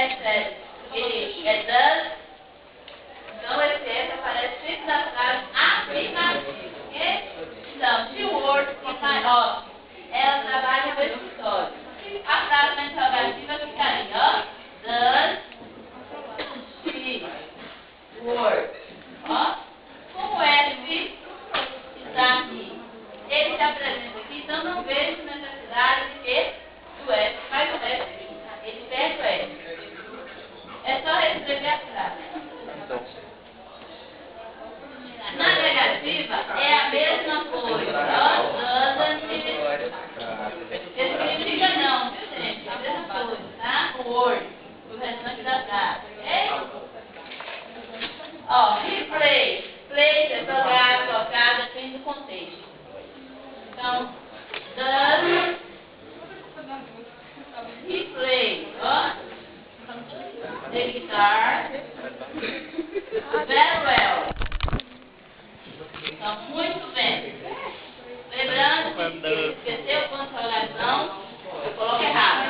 recebe e é does, então esse S aparece sempre na frase afirmativa, ok? Então, she works in my office. Ela trabalha no meu escritório. A frase na interrogativa ficaria, ó, does she work? Ó, como o F está aqui, ele se apresenta aqui, então não vejo necessidade de que do F, faz o F aqui. Ele perde o F. É só reescrever a frase. Na negativa é a mesma coisa. Ó, doesn't. Significa não, viu gente? É a mesma coisa, tá? Word. O restante da frase. Ok? Ó, replay. Play é jogar, tocar, depende do contexto. Então, does he play? Ó, the guitar very well. Então, muito bem. Lembrando que se esqueceu com interrogação, eu coloco errado.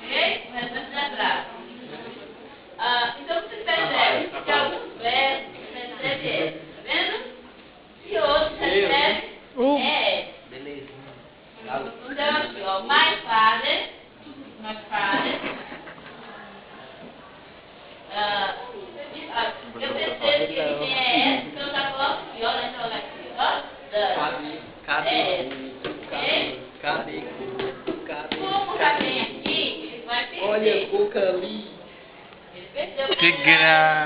Ok? O restante da frase. Então, vocês percebem que alguns verbos recebem S, tá vendo? E outros recebem ES. Então, aqui, ó, my father. Eu percebo que ele tem ES, então eu já coloco aqui, ó, na interrogativa, ó, Cadê? Como já vem aqui, ele vai perder. Olha, boca ali. Ele perdeu. Que grande.